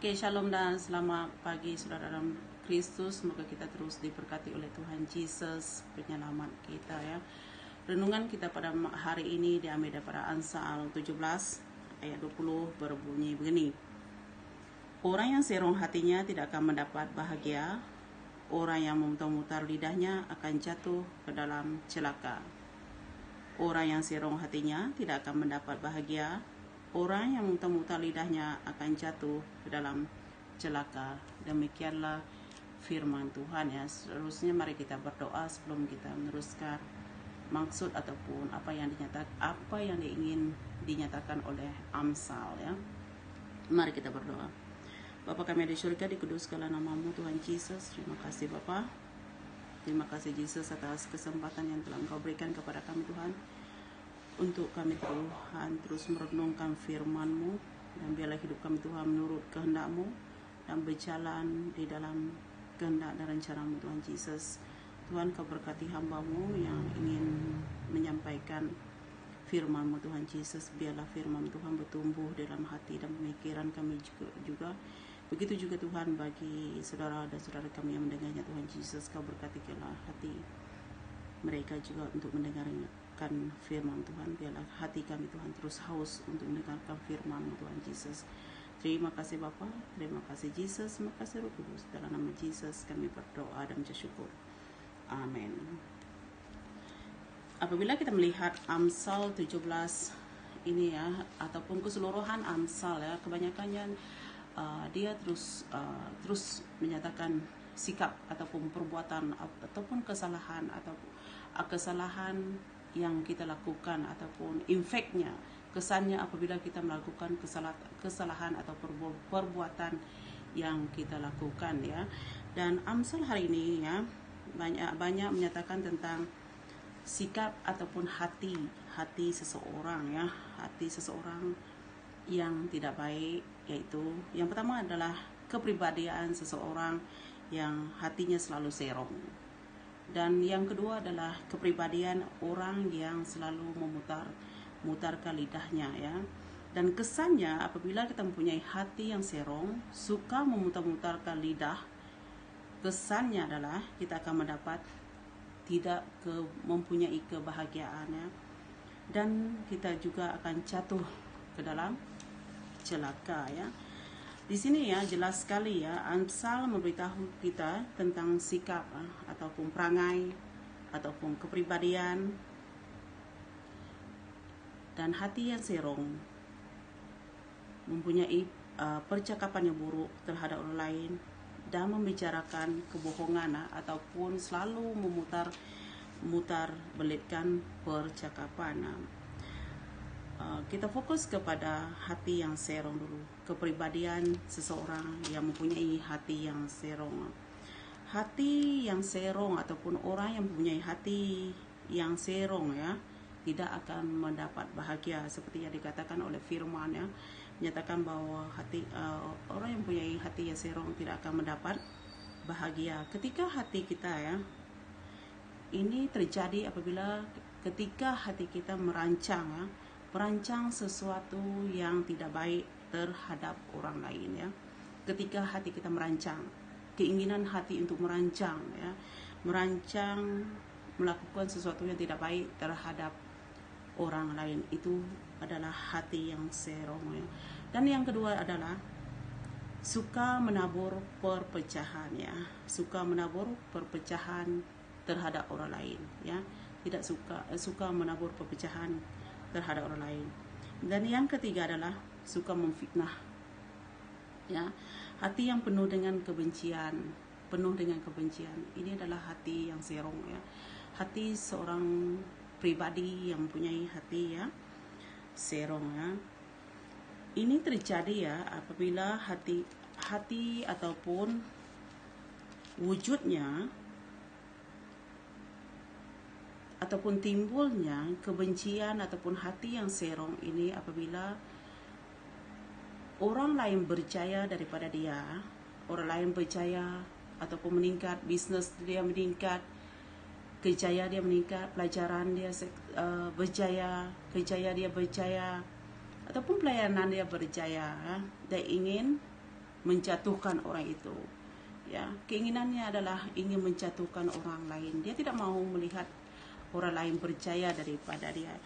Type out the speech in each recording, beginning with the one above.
Oke, shalom dan selamat pagi saudara dalam Kristus. Semoga kita terus diberkati oleh Tuhan Yesus, penyelamat kita ya. Renungan kita pada hari ini diambil daripada Amsal 17 ayat 20 berbunyi begini. Orang yang serong hatinya tidak akan mendapat bahagia. Orang yang memutar-mutar lidahnya akan jatuh ke dalam celaka. Orang yang serong hatinya tidak akan mendapat bahagia. Orang yang memutar-mutar lidahnya akan jatuh ke dalam celaka. Demikianlah firman Tuhan ya. Seterusnya mari kita berdoa sebelum kita meneruskan maksud ataupun apa yang ingin dinyatakan oleh Amsal ya. Mari kita berdoa. Bapa kami di surga, dikuduskanlah namamu Tuhan Yesus. Terima kasih Bapa. Terima kasih Yesus atas kesempatan yang telah Engkau berikan kepada kami Tuhan, untuk kami Tuhan terus merenungkan firman-Mu, dan biarlah hidup kami Tuhan menurut kehendak-Mu dan berjalan di dalam kehendak dan rencana-Mu Tuhan Yesus. Tuhan, Kau berkati hamba-Mu yang ingin menyampaikan firman-Mu Tuhan Yesus. Biarlah firman Tuhan bertumbuh dalam hati dan pemikiran kami juga. Begitu juga Tuhan bagi saudara dan saudara kami yang mendengarnya Tuhan Yesus. Kau berkatilah hati mereka juga untuk mendengarkan firman Tuhan. Biarlah hati kami Tuhan terus haus untuk mendengarkan firman Tuhan Yesus. Terima kasih Bapa, terima kasih Yesus, terima kasih Roh Kudus. Dalam nama Yesus kami berdoa dan bersyukur. Amin. Apabila kita melihat Amsal 17 ini ya, ataupun keseluruhan Amsal ya, kebanyakannya dia terus menyatakan sikap ataupun perbuatan ataupun kesalahan yang kita lakukan, ataupun efeknya, kesannya apabila kita melakukan kesalahan atau perbuatan yang kita lakukan ya. Dan Amsal hari ini ya banyak menyatakan tentang sikap ataupun hati seseorang ya, hati seseorang yang tidak baik, yaitu yang pertama adalah kepribadian seseorang yang hatinya selalu serong. Dan yang kedua adalah kepribadian orang yang selalu memutarkan lidahnya ya. Dan kesannya apabila kita mempunyai hati yang serong, suka memutar-mutarkan lidah, kesannya adalah kita akan mendapat mempunyai kebahagiaan ya. Dan kita juga akan jatuh ke dalam celaka ya. Di sini ya jelas sekali ya, Amsal memberitahu kita tentang sikap ataupun perangai ataupun kepribadian dan hati yang serong, mempunyai percakapan yang buruk terhadap orang lain dan membicarakan kebohongan ataupun selalu memutar belitkan percakapan. Kita fokus kepada hati yang serong dulu, kepribadian seseorang yang mempunyai hati yang serong. Hati yang serong ataupun orang yang mempunyai hati yang serong ya, tidak akan mendapat bahagia, seperti yang dikatakan oleh firman ya, menyatakan bahwa orang yang mempunyai hati yang serong tidak akan mendapat bahagia. Ketika hati kita ya, ini terjadi apabila ketika hati kita merancang sesuatu yang tidak baik terhadap orang lain ya. Ketika hati kita merancang, keinginan hati untuk merancang melakukan sesuatu yang tidak baik terhadap orang lain, itu adalah hati yang serong ya. Dan yang kedua adalah suka menabur perpecahan ya, suka menabur perpecahan terhadap orang lain ya, tidak suka menabur perpecahan terhadap orang lain. Dan yang ketiga adalah suka memfitnah ya, hati yang penuh dengan kebencian. Ini adalah hati yang serong ya, hati seorang pribadi yang mempunyai hati ya serong ya. Ini terjadi ya apabila hati ataupun wujudnya ataupun timbulnya kebencian ataupun hati yang serong ini apabila orang lain berjaya daripada dia, orang lain berjaya ataupun meningkat, bisnes dia meningkat, kejayaan dia meningkat, pelajaran dia berjaya, kerjaya dia berjaya, ataupun pelayanan dia berjaya. Dia ingin menjatuhkan orang itu. Ya, keinginannya adalah ingin menjatuhkan orang lain. Dia tidak mau melihat orang lain berjaya daripada dia.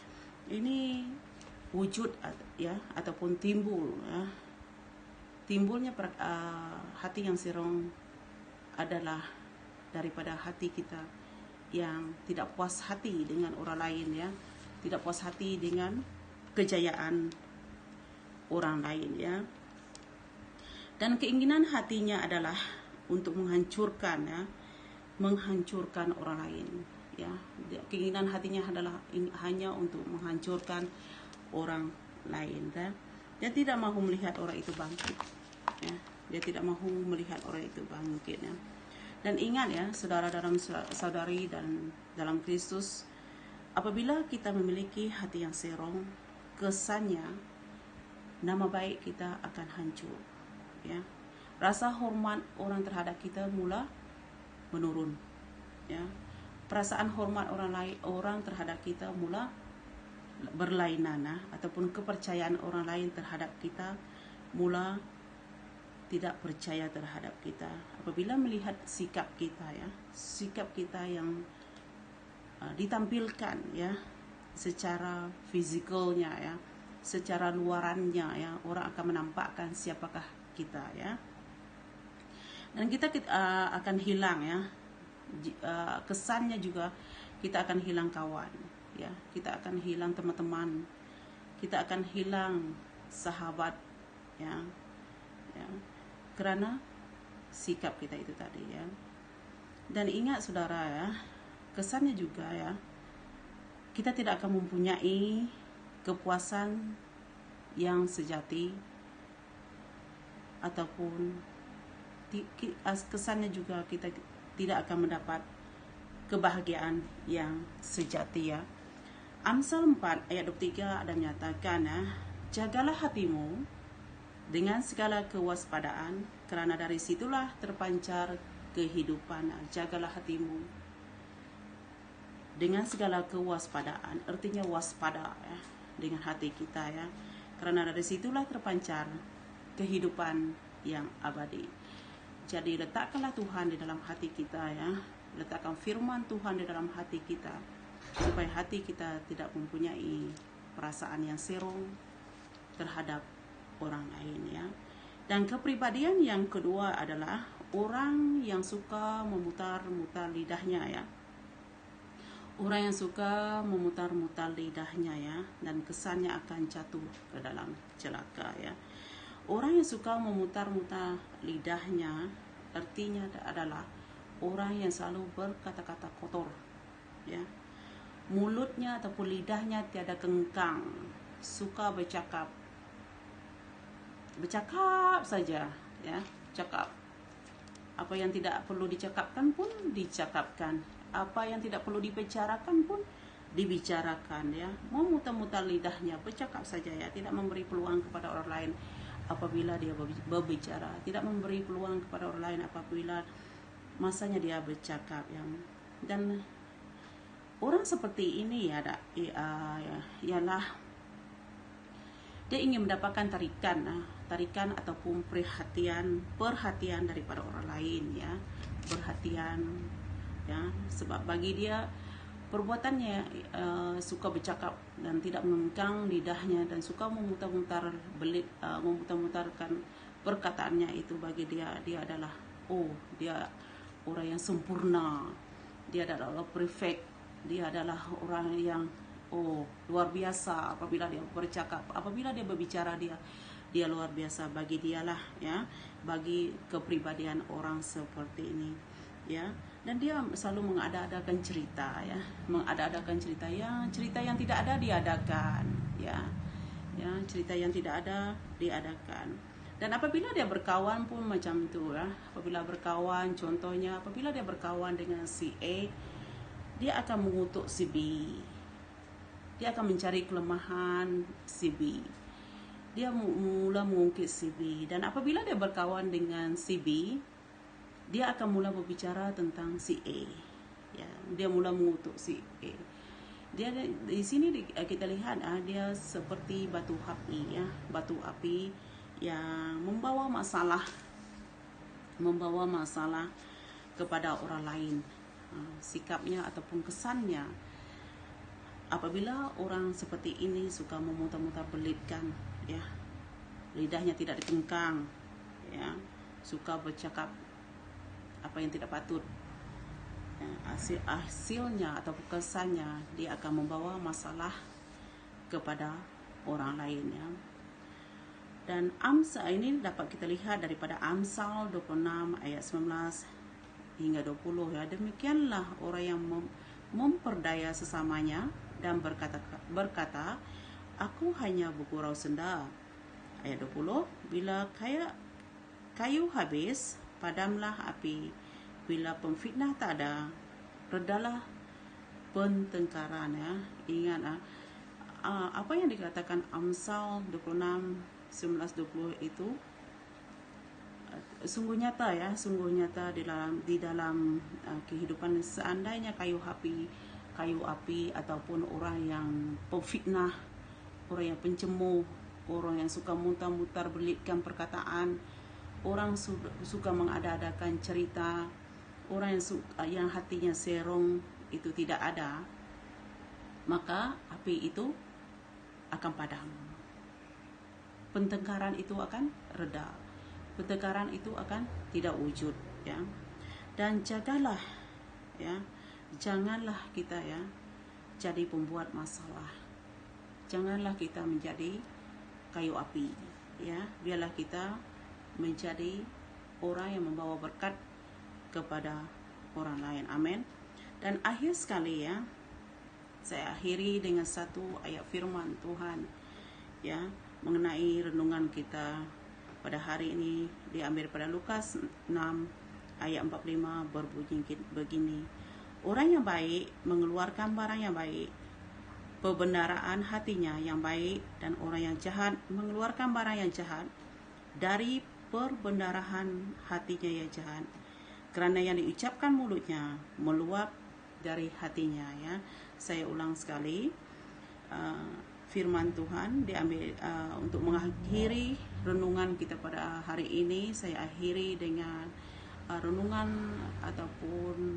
Ini wujud ya ataupun timbul ya. Timbulnya hati yang serong adalah daripada hati kita yang tidak puas hati dengan orang lain ya, tidak puas hati dengan kejayaan orang lain ya. Dan keinginan hatinya adalah untuk menghancurkan ya, menghancurkan orang lain ya. Keinginan hatinya adalah hanya untuk menghancurkan orang lain ya. Dia tidak mahu melihat orang itu bangkit ya. Dia tidak mahu melihat orang itu bangkit ya. Dan ingat ya, saudari dan dalam Kristus, apabila kita memiliki hati yang serong, kesannya nama baik kita akan hancur ya. Rasa hormat orang terhadap kita mula menurun ya. Perasaan hormat orang terhadap kita mula berlainan ataupun kepercayaan orang lain terhadap kita mula tidak percaya terhadap kita apabila melihat sikap kita ya, sikap kita yang ditampilkan ya secara fizikalnya ya, secara luarannya ya, orang akan menampakkan siapakah kita ya. Dan kita akan hilang ya, kesannya juga kita akan hilang kawan ya, kita akan hilang teman-teman, kita akan hilang sahabat ya, karena sikap kita itu tadi ya. Dan ingat saudara ya, kesannya juga ya, kita tidak akan mempunyai kepuasan yang sejati ataupun kesannya juga kita tidak akan mendapat kebahagiaan yang sejati ya. Amsal 4 ayat 23 ada menyatakan ya, jagalah hatimu dengan segala kewaspadaan, kerana dari situlah terpancar kehidupan. Jagalah hatimu dengan segala kewaspadaan, artinya waspada ya, dengan hati kita ya, karena dari situlah terpancar kehidupan yang abadi. Jadi letakkanlah Tuhan di dalam hati kita ya, letakkan firman Tuhan di dalam hati kita, supaya hati kita tidak mempunyai perasaan yang serong terhadap orang lain ya. Dan kepribadian yang kedua adalah orang yang suka memutar-mutar lidahnya ya. Orang yang suka memutar-mutar lidahnya ya, dan kesannya akan jatuh ke dalam celaka ya. Orang yang suka memutar-mutar lidahnya artinya adalah orang yang selalu berkata-kata kotor ya. Mulutnya ataupun lidahnya tiada kengkang, suka bercakap saja ya, cakap apa yang tidak perlu dicakapkan pun dicakapkan, apa yang tidak perlu dibicarakan pun dibicarakan ya. Mau mutar-mutar lidahnya, bercakap saja ya, tidak memberi peluang kepada orang lain apabila dia berbicara, tidak memberi peluang kepada orang lain apabila masanya dia bercakap yang. Dan orang seperti ini ya, ialah dia ingin mendapatkan tarikan ataupun perhatian daripada orang lain ya, perhatian ya, sebab bagi dia perbuatannya suka bercakap dan tidak mengengkang lidahnya dan suka memutar-mutarkan perkataannya itu, bagi dia adalah dia orang yang sempurna, dia adalah perfect, dia adalah orang yang luar biasa apabila dia bercakap, apabila dia berbicara, dia luar biasa. Bagi dialah ya, bagi kepribadian orang seperti ini ya. Dan dia selalu mengada-adakan cerita ya, cerita yang tidak ada diadakan ya, cerita yang tidak ada diadakan. Dan apabila dia berkawan pun macam itu ya, apabila berkawan, contohnya apabila dia berkawan dengan si A, dia akan mengutuk si B, dia akan mencari kelemahan si B, dia mula mengungkit si B. Dan apabila dia berkawan dengan si B, dia akan mula berbicara tentang si A ya, dia mula mengutuk si A. Dia di sini kita lihat dia seperti batu api ya, batu api yang membawa masalah membawa masalah kepada orang lain. Sikapnya ataupun kesannya, apabila orang seperti ini suka memutar-mutar belitkan, ya, lidahnya tidak dikengkang, ya, suka bercakap apa yang tidak patut, ya, hasilnya atau kesannya dia akan membawa masalah kepada orang lain, ya. Dan Amsal ini dapat kita lihat daripada Amsal 26 ayat 19 hingga 20, ya. Demikianlah orang yang memperdaya sesamanya dan berkata, aku hanya bergurau senda. Ayat 20, bila kayu habis, padamlah api. Bila pemfitnah tak ada, redalah pertengkaran, ya. Ingat, apa yang dikatakan Amsal 26 19-20 itu sungguh nyata, ya, sungguh nyata di dalam kehidupan. Seandainya kayu api ataupun orang yang pemfitnah, orang yang pencemooh, orang yang suka mutar-mutar belitkan perkataan, orang suka mengada-adakan cerita, orang yang hatinya serong itu tidak ada, maka api itu akan padam. Pertengkaran itu akan reda. Pertengkaran itu akan tidak wujud, ya. Dan jagalah, ya, janganlah kita, ya, jadi pembuat masalah. Janganlah kita menjadi kayu api, ya. Biarlah kita menjadi orang yang membawa berkat kepada orang lain. Amin. Dan akhir sekali, ya, saya akhiri dengan satu ayat firman Tuhan, ya, mengenai renungan kita pada hari ini, diambil pada Lukas 6 ayat 45, berbunyi begini. Orang yang baik mengeluarkan barang yang baik, pembendaraan hatinya yang baik, dan orang yang jahat mengeluarkan barang yang jahat dari perbendaharaan hatinya yang jahat. Kerana yang diucapkan mulutnya meluap dari hatinya, ya. Saya ulang sekali, firman Tuhan diambil untuk mengakhiri renungan kita pada hari ini. Saya akhiri dengan renungan ataupun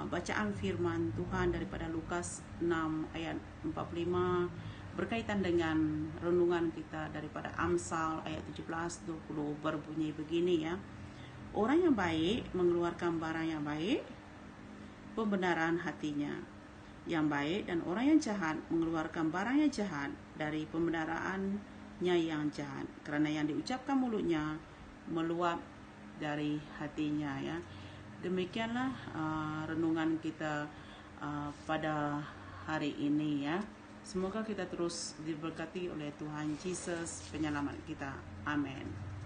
bacaan firman Tuhan daripada Lukas 6 ayat 45 berkaitan dengan renungan kita daripada Amsal ayat 17-20, berbunyi begini, ya. Orang yang baik mengeluarkan barang yang baik, pembenaran hatinya yang baik, dan orang yang jahat mengeluarkan barang yang jahat dari pembendaraannya yang jahat. Kerana yang diucapkan mulutnya meluap dari hatinya, ya. Demikianlah renungan kita pada hari ini, ya. Semoga kita terus diberkati oleh Tuhan Yesus penyelamat kita. Amin.